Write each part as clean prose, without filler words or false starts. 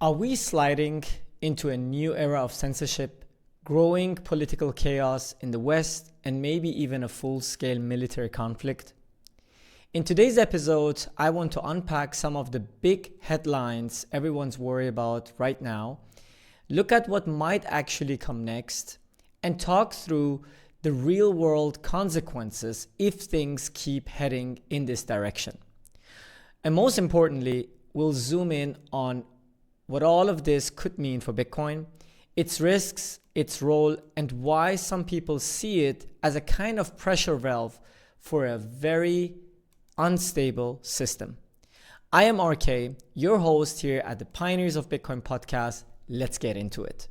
Are we sliding into a new era of censorship, growing political chaos in the West, and maybe even a full-scale military conflict? In today's episode, I want to unpack some of the big headlines everyone's worried about right now, look at what might actually come next, and talk through the real-world consequences if things keep heading in this direction. And most importantly, we'll zoom in on what all of this could mean for Bitcoin, its risks, its role, and why some people see it as a kind of pressure valve for a very unstable system. I am RK, your host here at the Pioneers of Bitcoin podcast. Let's get into it.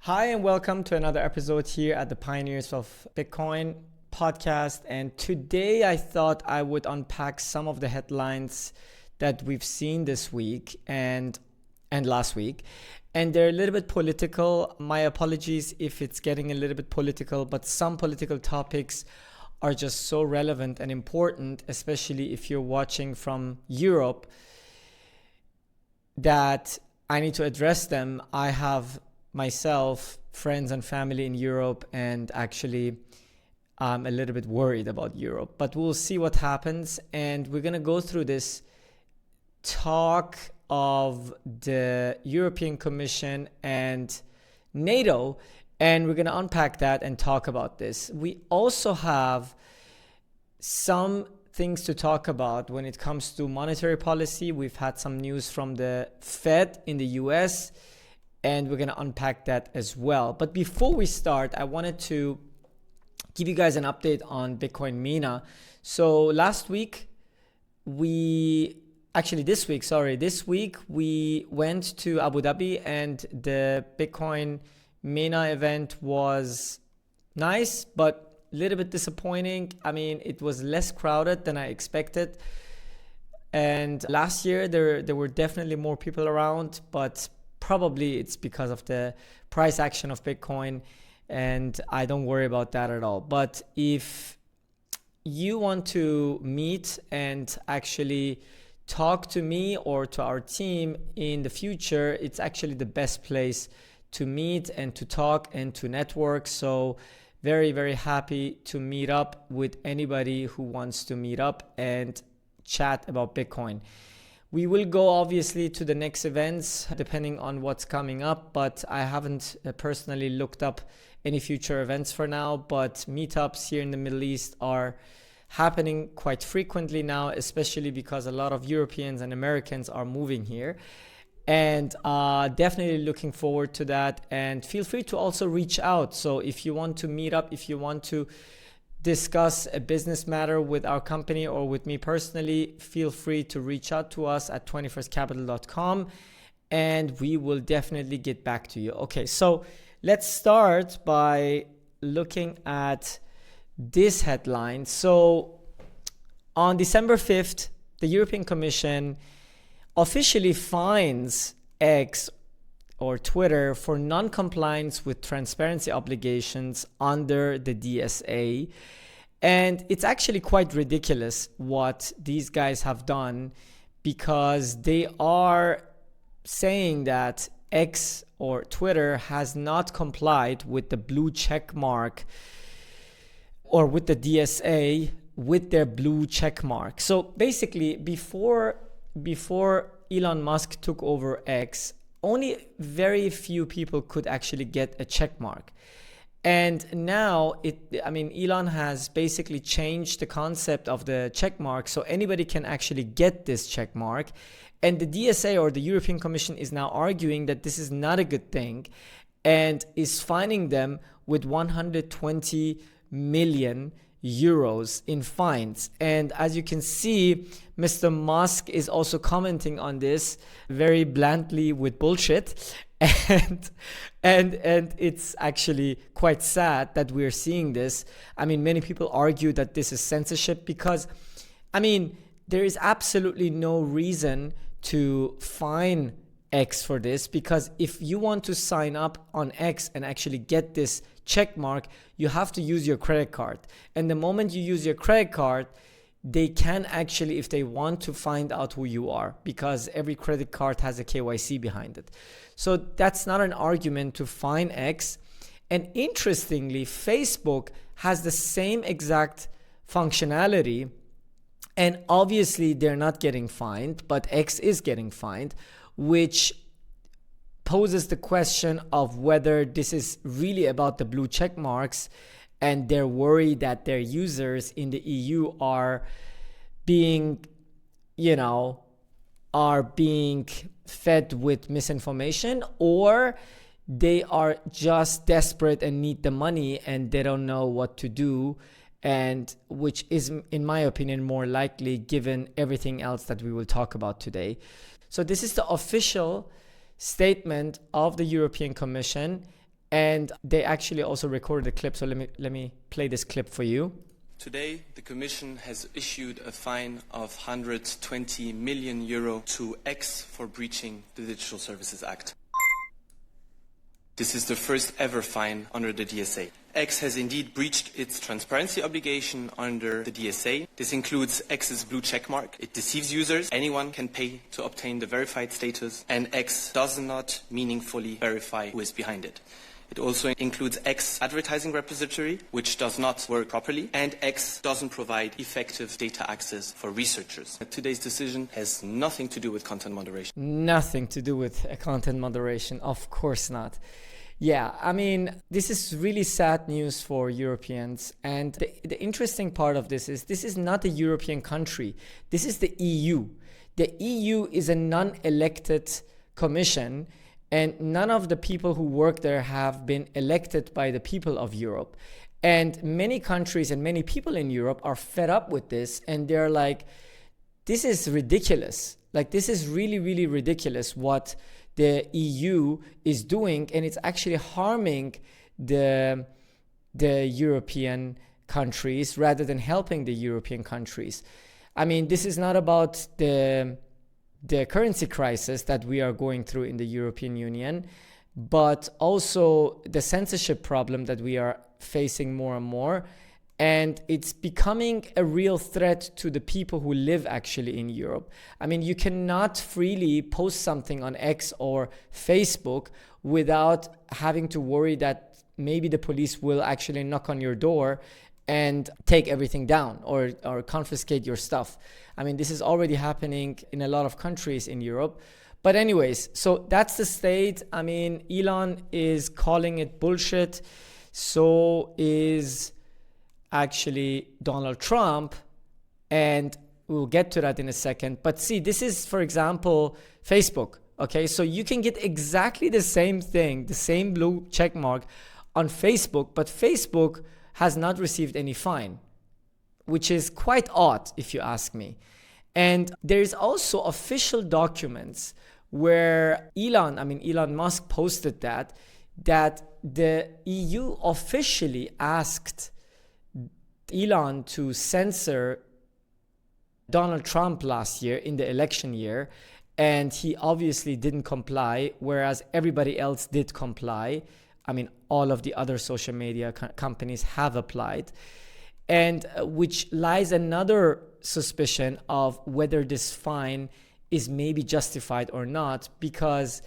Hi and welcome to another episode here at the Pioneers of Bitcoin podcast. And today I thought I would unpack some of the headlines that we've seen this week and last week. And they're a little bit political. My apologies if it's getting a little bit political, but some political topics are just so relevant and important, especially if you're watching from Europe, that I need to address them. I have myself, friends and family in Europe, and actually I'm a little bit worried about Europe, but we'll see what happens. And we're going to go through this talk of the European Commission and NATO, and we're going to unpack that and talk about this. We also have some things to talk about when it comes to monetary policy. We've had some news from the Fed in the US, and we're going to unpack that as well. But before we start, I wanted to give you guys an update on Bitcoin MENA. So this week we went to Abu Dhabi, and the Bitcoin MENA event was nice, but a little bit disappointing. I mean, it was less crowded than I expected. And last year there were definitely more people around, but probably it's because of the price action of Bitcoin, and I don't worry about that at all. But if you want to meet and actually talk to me or to our team in the future, it's actually the best place to meet and to talk and to network. So very, very happy to meet up with anybody who wants to meet up and chat about Bitcoin. We will go obviously to the next events depending on what's coming up, but I haven't personally looked up any future events for now. But meetups here in the Middle East are happening quite frequently now, especially because a lot of Europeans and Americans are moving here. And definitely looking forward to that. And feel free to also reach out. So if you want to meet up, if you want to discuss a business matter with our company or with me personally, feel free to reach out to us at 21stcapital.com, and we will definitely get back to you. Okay, so let's start by looking at this headline. So on December 5th, the European Commission officially fines X or Twitter for non-compliance with transparency obligations under the DSA. And it's actually quite ridiculous what these guys have done, because they are saying that X or Twitter has not complied with the blue check mark, or with the DSA with their blue check mark. So basically, before Elon Musk took over X, only very few people could actually get a check mark. And now Elon has basically changed the concept of the check mark, so anybody can actually get this check mark. And the DSA, or the European Commission, is now arguing that this is not a good thing and is fining them with 120 million euros in fines. And as you can see, Mr. Musk is also commenting on this very bluntly with bullshit. And it's actually quite sad that we're seeing this. I mean, many people argue that this is censorship because, there is absolutely no reason to fine X for this, because if you want to sign up on X and actually get this check mark, you have to use your credit card. And the moment you use your credit card, they can actually, if they want to, find out who you are, because every credit card has a KYC behind it. So that's not an argument to fine X. And interestingly, Facebook has the same exact functionality, and obviously they're not getting fined, but X is getting fined, which poses the question of whether this is really about the blue check marks, and they're worried that their users in the EU are being, are being fed with misinformation, or they are just desperate and need the money and they don't know what to do, and which is, in my opinion, more likely given everything else that we will talk about today. So this is the official statement of the European Commission, and they actually also recorded a clip. So let me play this clip for you. Today, the Commission has issued a fine of 120 million euro to X for breaching the Digital Services Act. This is the first ever fine under the DSA. X has indeed breached its transparency obligation under the DSA. This includes X's blue checkmark. It deceives users. Anyone can pay to obtain the verified status, and X does not meaningfully verify who is behind it. It also includes X advertising repository, which does not work properly, and X doesn't provide effective data access for researchers. Today's decision has nothing to do with content moderation. Nothing to do with content moderation, of course not. Yeah, I mean, this is really sad news for Europeans. And the interesting part of this is not a European country. This is the EU. The EU is a non-elected commission, and none of the people who work there have been elected by the people of Europe. And many countries and many people in Europe are fed up with this, and they're like, this is ridiculous. Like, this is really, really ridiculous what the EU is doing, and it's actually harming the European countries rather than helping the European countries. I mean, this is not about the currency crisis that we are going through in the European Union, but also the censorship problem that we are facing more and more. And it's becoming a real threat to the people who live actually in Europe. I mean, you cannot freely post something on X or Facebook without having to worry that maybe the police will actually knock on your door and take everything down or confiscate your stuff. I mean, this is already happening in a lot of countries in Europe. But anyways, so that's the state. I mean, Elon is calling it bullshit. So is actually Donald Trump, and we'll get to that in a second. But see, this is, for example, Facebook. Okay, so you can get exactly the same thing, the same blue check mark on Facebook, but Facebook has not received any fine, which is quite odd if you ask me. And there's also official documents where Elon Musk posted that the EU officially asked Elon to censor Donald Trump last year in the election year, and he obviously didn't comply, whereas everybody else did comply. I mean, all of the other social media companies have applied, and which lies another suspicion of whether this fine is maybe justified or not, because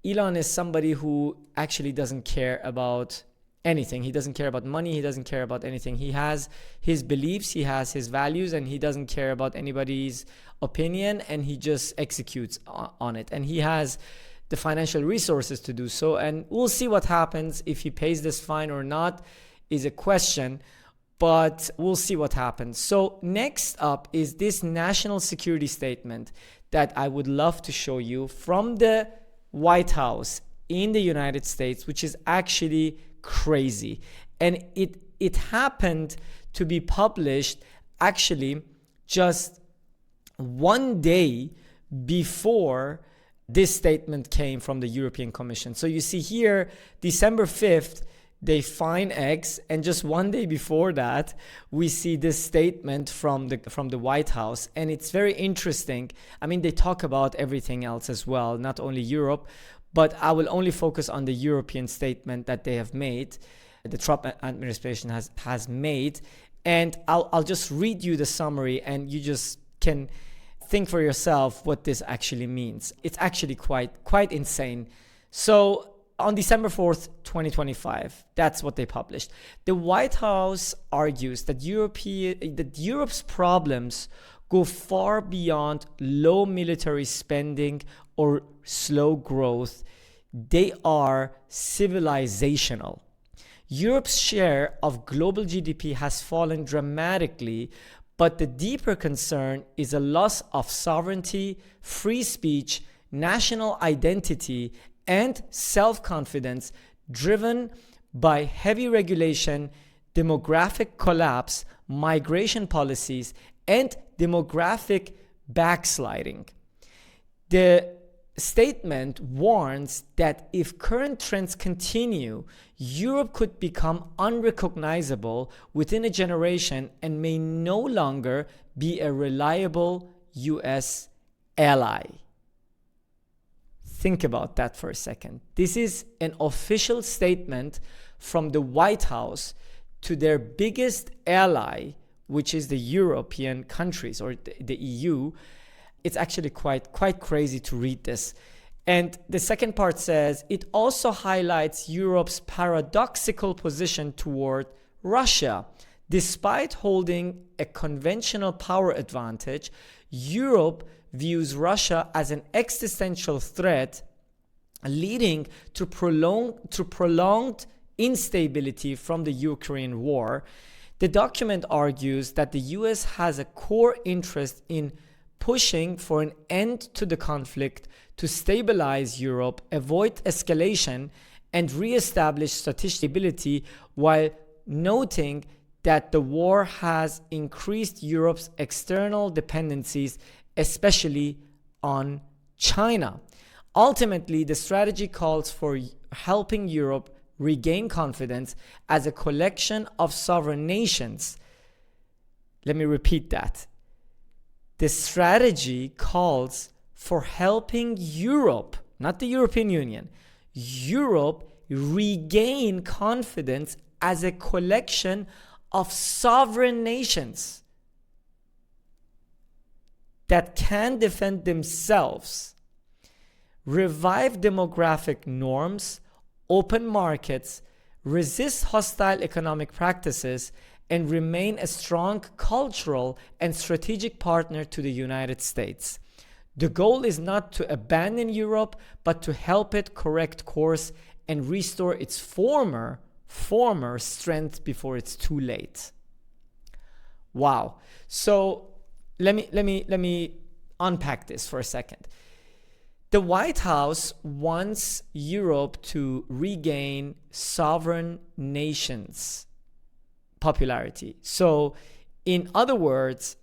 Elon is somebody who actually doesn't care about anything. He doesn't care about money. He doesn't care about anything. He has his beliefs, he has his values, and he doesn't care about anybody's opinion, and he just executes on it. And he has the financial resources to do so. And we'll see what happens. If he pays this fine or not is a question, but we'll see what happens. So next up is this national security statement that I would love to show you from the White House in the United States, which is actually crazy. And it happened to be published actually just one day before this statement came from the European Commission. So you see here, December 5th, they fine X, and just one day before that, we see this statement from the White House, and it's very interesting. I mean, they talk about everything else as well, not only Europe, but I will only focus on the European statement that they have made, the Trump administration has made, and I'll just read you the summary, and you just can think for yourself what this actually means. It's actually quite insane. So on December 4th, 2025, that's what they published. The White House argues that Europe's problems go far beyond low military spending or slow growth. They are civilizational. Europe's share of global GDP has fallen dramatically, but the deeper concern is a loss of sovereignty, free speech, national identity, and self-confidence driven by heavy regulation, demographic collapse, migration policies, and demographic backsliding. The statement warns that if current trends continue, Europe could become unrecognizable within a generation and may no longer be a reliable US ally. Think about that for a second. This is an official statement from the White House to their biggest ally, which is the European countries or the EU. It's actually quite crazy to read this. And the second part says, it also highlights Europe's paradoxical position toward Russia. Despite holding a conventional power advantage, Europe views Russia as an existential threat, leading to prolonged instability from the Ukraine war. The document argues that the US has a core interest in pushing for an end to the conflict to stabilize Europe, avoid escalation, and re-establish strategic stability, while noting that the war has increased Europe's external dependencies, especially on China. Ultimately, the strategy calls for helping Europe regain confidence as a collection of sovereign nations. Let me repeat that. The strategy calls for helping Europe, not the European Union, Europe regain confidence as a collection of sovereign nations that can defend themselves, revive demographic norms, open markets, resist hostile economic practices, and remain a strong cultural and strategic partner to the United States. The goal is not to abandon Europe, but to help it correct course and restore its former strength before it's too late. Wow. So let me unpack this for a second. The White House wants Europe to regain sovereign nations' popularity. So, in other words,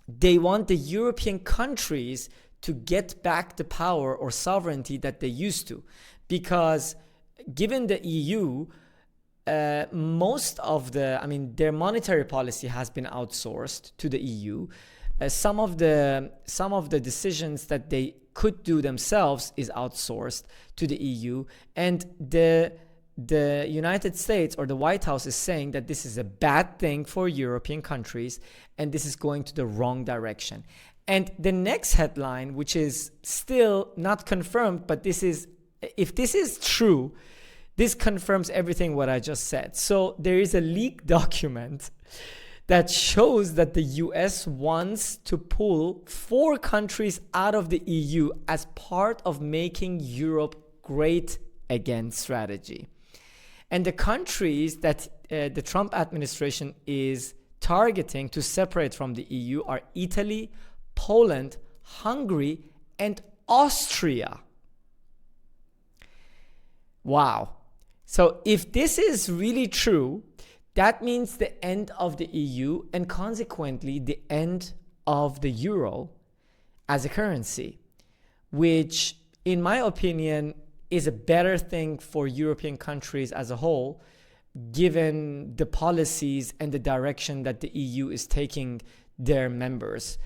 they want the European countries to get back the power or sovereignty that they used to. Because given the EU, their monetary policy has been outsourced to the EU. Some of the decisions that they could do themselves is outsourced to the EU, and the United States or the White House is saying that this is a bad thing for European countries and this is going to the wrong direction. And the next headline, which is still not confirmed, but if this is true, this confirms everything what I just said. So there is a leaked document that shows that the US wants to pull 4 countries out of the EU as part of making Europe great again strategy. And the countries that the Trump administration is targeting to separate from the EU are Italy, Poland, Hungary, and Austria. Wow. So if this is really true, that means the end of the EU and consequently the end of the euro as a currency, which in my opinion is a better thing for European countries as a whole, given the policies and the direction that the EU is taking their members.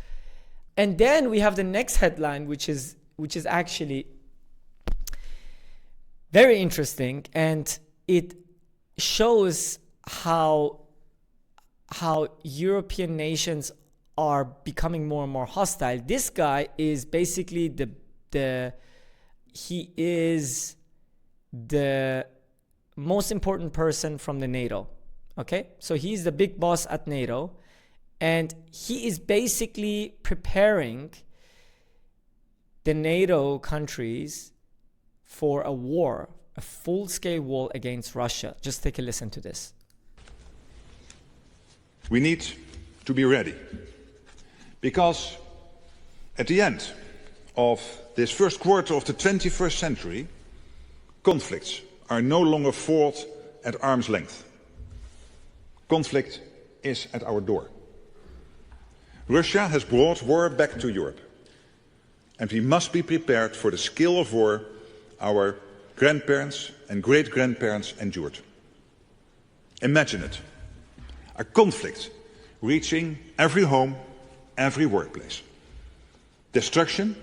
And then we have the next headline, which is actually very interesting, and it shows how European nations are becoming more and more hostile. This guy is basically he is the most important person from the NATO. Okay, so he's the big boss at NATO, and he is basically preparing the NATO countries for a war, a full-scale war against Russia. Just take a listen to this. We need to be ready, because at the end of this first quarter of the 21st century, conflicts are no longer fought at arm's length. Conflict is at our door. Russia has brought war back to Europe, and we must be prepared for the scale of war our grandparents and great-grandparents endured. Imagine it, a conflict reaching every home, every workplace. Destruction,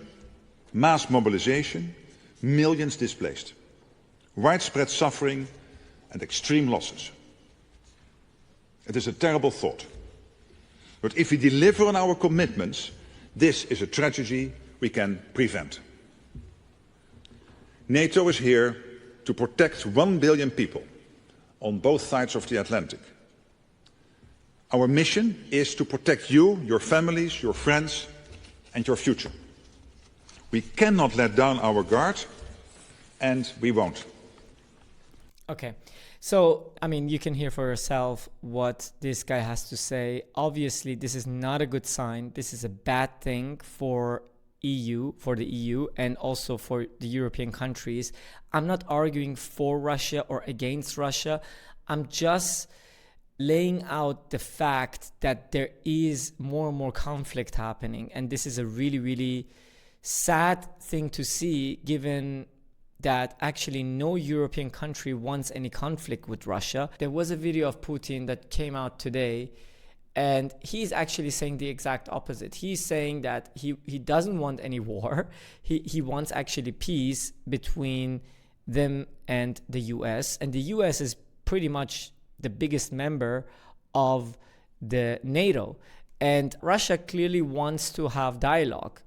mass mobilization, millions displaced, widespread suffering and extreme losses. It is a terrible thought. But if we deliver on our commitments, this is a tragedy we can prevent. NATO is here to protect 1 billion people on both sides of the Atlantic. Our mission is to protect you, your families, your friends, and your future. We cannot let down our guard, and we won't. Okay, so, I mean, you can hear for yourself what this guy has to say. Obviously, this is not a good sign. This is a bad thing for the EU, and also for the European countries. I'm not arguing for Russia or against Russia. I'm just laying out the fact that there is more and more conflict happening. And this is a really, really sad thing to see, given that actually no European country wants any conflict with Russia. There was a video of Putin that came out today, and he's actually saying the exact opposite. He's saying that he doesn't want any war. He wants actually peace between them and the US. And the US is pretty much the biggest member of the NATO. And Russia clearly wants to have dialogue,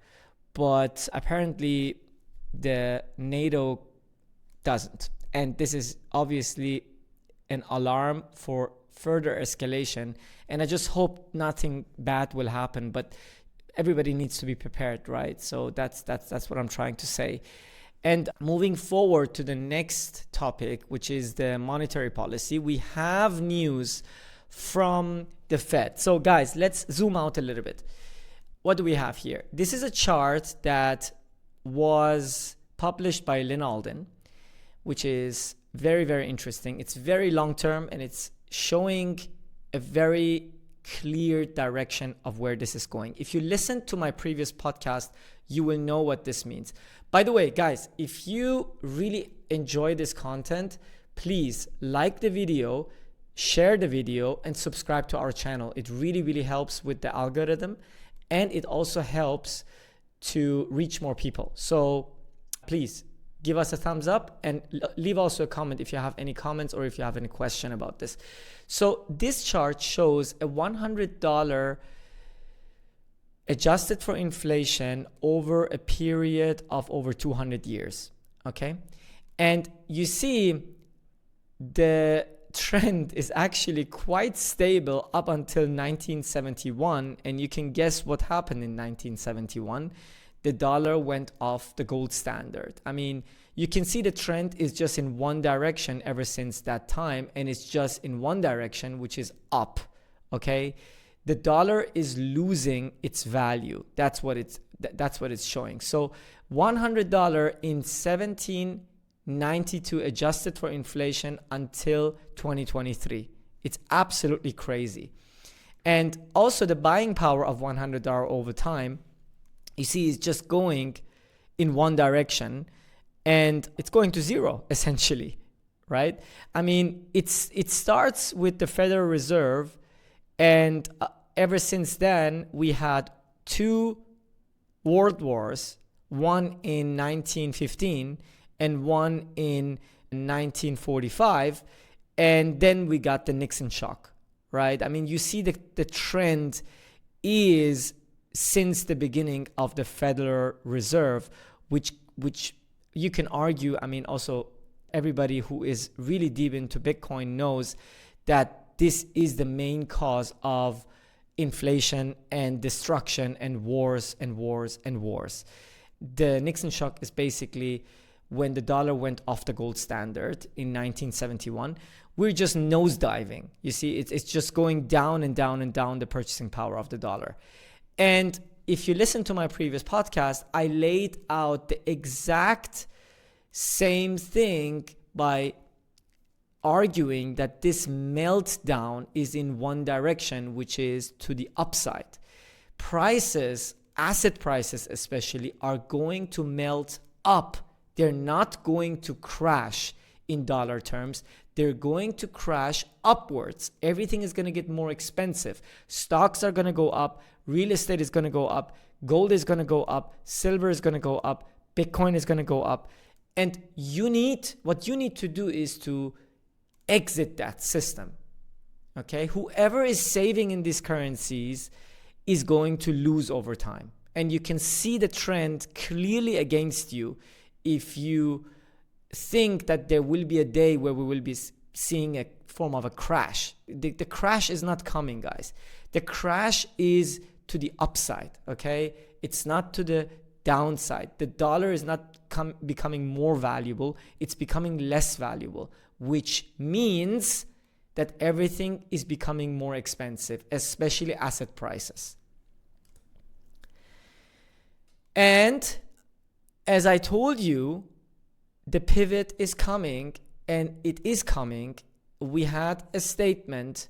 but apparently the NATO doesn't. And this is obviously an alarm for further escalation. And I just hope nothing bad will happen, but everybody needs to be prepared, right? So that's what I'm trying to say. And moving forward to the next topic, which is the monetary policy, we have news from the Fed. So guys, let's zoom out a little bit. What do we have here? This is a chart that was published by Lynn Alden, which is very, very interesting. It's very long term, and it's showing a very clear direction of where this is going. If you listen to my previous podcast, you will know what this means. By the way, guys, if you really enjoy this content, please like the video, share the video, and subscribe to our channel. It really, really helps with the algorithm, and it also helps to reach more people. So please give us a thumbs up, and leave also a comment if you have any comments or if you have any question about this. So this chart shows a $100 adjusted for inflation over a period of over 200 years. Okay, and you see the trend is actually quite stable up until 1971, and you can guess what happened in 1971. The dollar went off the gold standard. I mean, you can see the trend is just in one direction ever since that time, and it's just in one direction, which is up. Okay, the dollar is losing its value. That's what it's showing. So $100 in 1792 adjusted for inflation until 2023. It's absolutely crazy. And also the buying power of $100 over time, you see, is just going in one direction. and it's going to zero essentially, right? I mean, it starts with the Federal Reserve, and ever since then we had two world wars, one in 1915 and one in 1945, and then we got the Nixon shock, right? I mean, you see the trend is since the beginning of the Federal Reserve, which you can argue, I mean, also everybody who is really deep into Bitcoin knows that this is the main cause of inflation and destruction and wars and wars and wars. The Nixon shock is basically when the dollar went off the gold standard in 1971. We're just nosediving. You see, it's just going down and down and down, the purchasing power of the dollar. And if you listen to my previous podcast, I laid out the exact same thing by arguing that this meltdown is in one direction, which is to the upside. Prices, asset prices especially, are going to melt up. They're not going to crash in dollar terms. They're going to crash upwards. Everything is going to get more expensive. Stocks are going to go up. Real estate is going to go up. Gold is going to go up. Silver is going to go up. Bitcoin is going to go up. And what you need to do is to exit that system. Okay? Whoever is saving in these currencies is going to lose over time. And you can see the trend clearly against you if you think that there will be a day where we will be seeing a form of a crash. The crash is not coming, guys. The crash is to the upside, okay? It's not to the downside. The dollar is not becoming more valuable. It's becoming less valuable, which means that everything is becoming more expensive, especially asset prices. And as I told you, the pivot is coming, and it is coming. We had a statement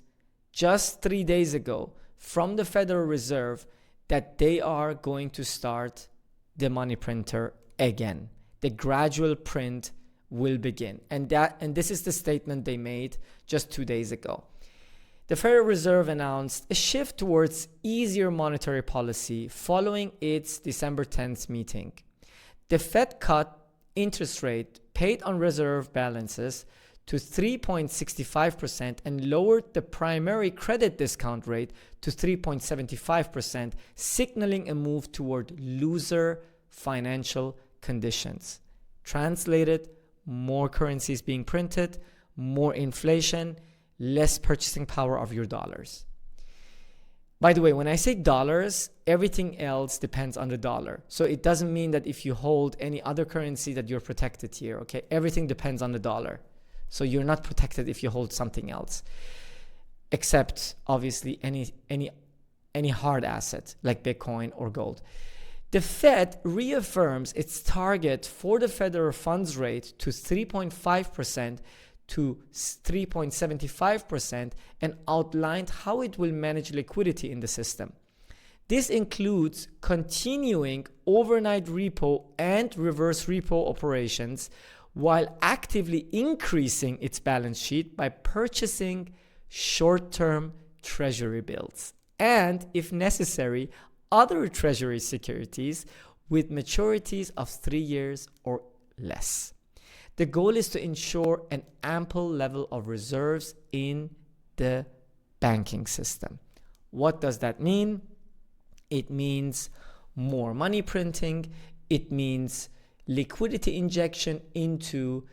just 3 days ago from the Federal Reserve that they are going to start the money printer again. The gradual print will begin. And this is the statement they made just 2 days ago. The Federal Reserve announced a shift towards easier monetary policy following its December 10th meeting. The Fed cut interest rate paid on reserve balances to 3.65% and lowered the primary credit discount rate to 3.75%, signaling a move toward looser financial conditions. Translated, more currencies being printed, more inflation, less purchasing power of your dollars. By the way, when I say dollars, everything else depends on the dollar. So it doesn't mean that if you hold any other currency that you're protected here, okay? Everything depends on the dollar. So you're not protected if you hold something else, except obviously any hard asset like Bitcoin or gold. The Fed reaffirms its target for the federal funds rate to 3.5% to 3.75% and outlined how it will manage liquidity in the system. This includes continuing overnight repo and reverse repo operations while actively increasing its balance sheet by purchasing short-term treasury bills and, if necessary, other treasury securities with maturities of 3 years or less. The goal is to ensure an ample level of reserves in the banking system. What does that mean? It means more money printing. It means liquidity injection into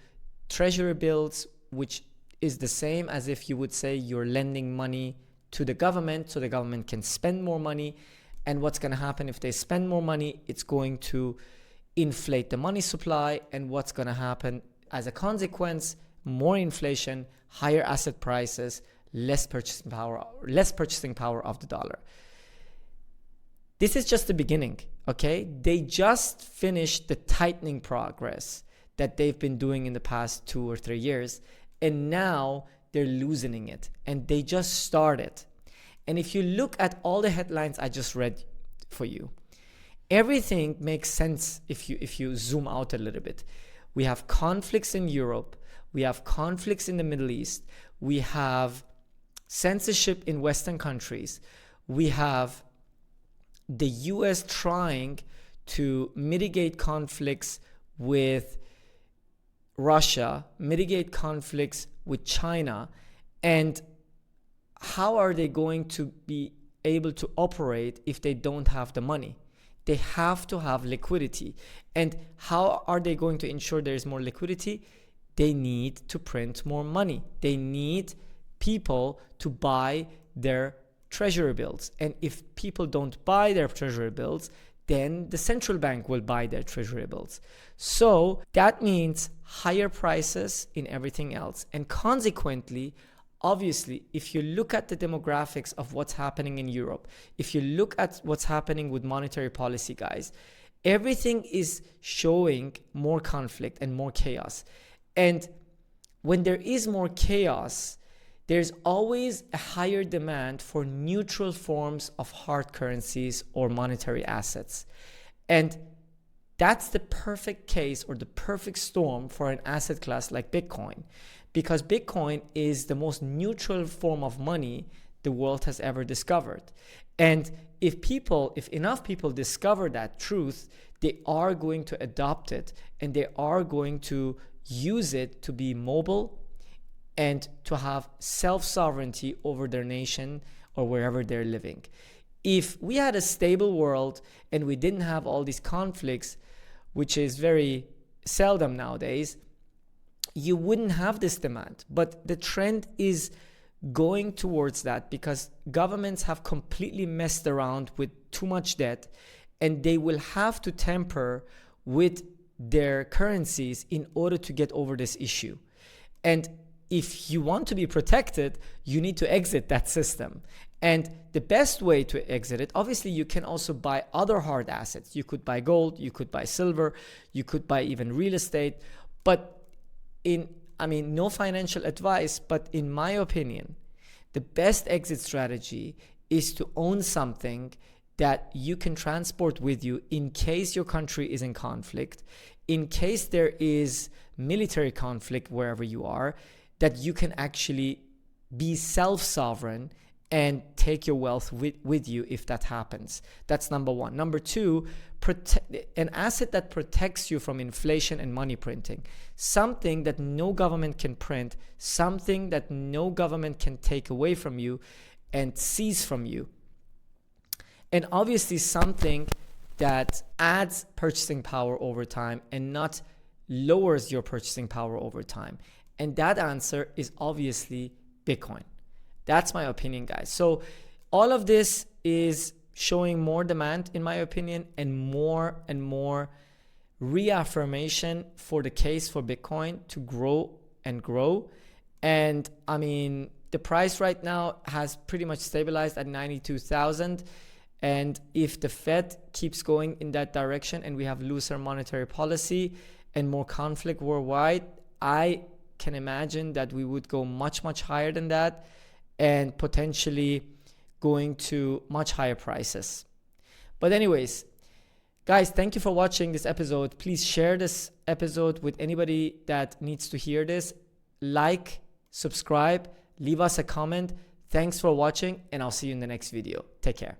treasury bills, which is the same as if you would say you're lending money to the government so the government can spend more money. And what's going to happen if they spend more money? It's going to inflate the money supply. And what's going to happen as a consequence? More inflation, higher asset prices, less purchasing power of the dollar. This is just the beginning, okay? They just finished the tightening progress that they've been doing in the past 2 or 3 years, and now they're loosening it, and they just started. And if you look at all the headlines I just read for you, everything makes sense if you zoom out a little bit. We have conflicts in Europe. We have conflicts in the Middle East. We have censorship in Western countries. We have the US trying to mitigate conflicts with Russia, mitigate conflicts with China. And how are they going to be able to operate if they don't have the money? They have to have liquidity. And how are they going to ensure there is more liquidity? They need to print more money. They need people to buy their treasury bills. And if people don't buy their treasury bills, then the central bank will buy their treasury bills. So that means higher prices in everything else. And consequently, obviously, if you look at the demographics of what's happening in Europe, if you look at what's happening with monetary policy, guys, everything is showing more conflict and more chaos. And when there is more chaos, there's always a higher demand for neutral forms of hard currencies or monetary assets. And that's the perfect case or the perfect storm for an asset class like Bitcoin, because Bitcoin is the most neutral form of money the world has ever discovered. And if enough people discover that truth, they are going to adopt it and they are going to use it to be mobile and to have self-sovereignty over their nation or wherever they're living. If we had a stable world and we didn't have all these conflicts, which is very seldom nowadays, you wouldn't have this demand. But the trend is going towards that because governments have completely messed around with too much debt, and they will have to tamper with their currencies in order to get over this issue. And if you want to be protected, you need to exit that system. And the best way to exit it, obviously you can also buy other hard assets. You could buy gold, you could buy silver, you could buy even real estate. But no financial advice, but in my opinion, the best exit strategy is to own something that you can transport with you in case your country is in conflict, in case there is military conflict wherever you are, that you can actually be self-sovereign and take your wealth with you if that happens. That's number one. Number two, an asset that protects you from inflation and money printing. Something that no government can print, something that no government can take away from you and seize from you. And obviously something that adds purchasing power over time and not lowers your purchasing power over time. And that answer is obviously Bitcoin. That's my opinion, guys. So all of this is showing more demand, in my opinion, and more reaffirmation for the case for Bitcoin to grow and grow. And the price right now has pretty much stabilized at 92,000. And if the Fed keeps going in that direction and we have looser monetary policy and more conflict worldwide, I can imagine that we would go much higher than that and potentially going to much higher prices. But anyways, guys, thank you for watching this episode. Please share this episode with anybody that needs to hear this. Like, subscribe, leave us a comment. Thanks for watching, and I'll see you in the next video. Take care.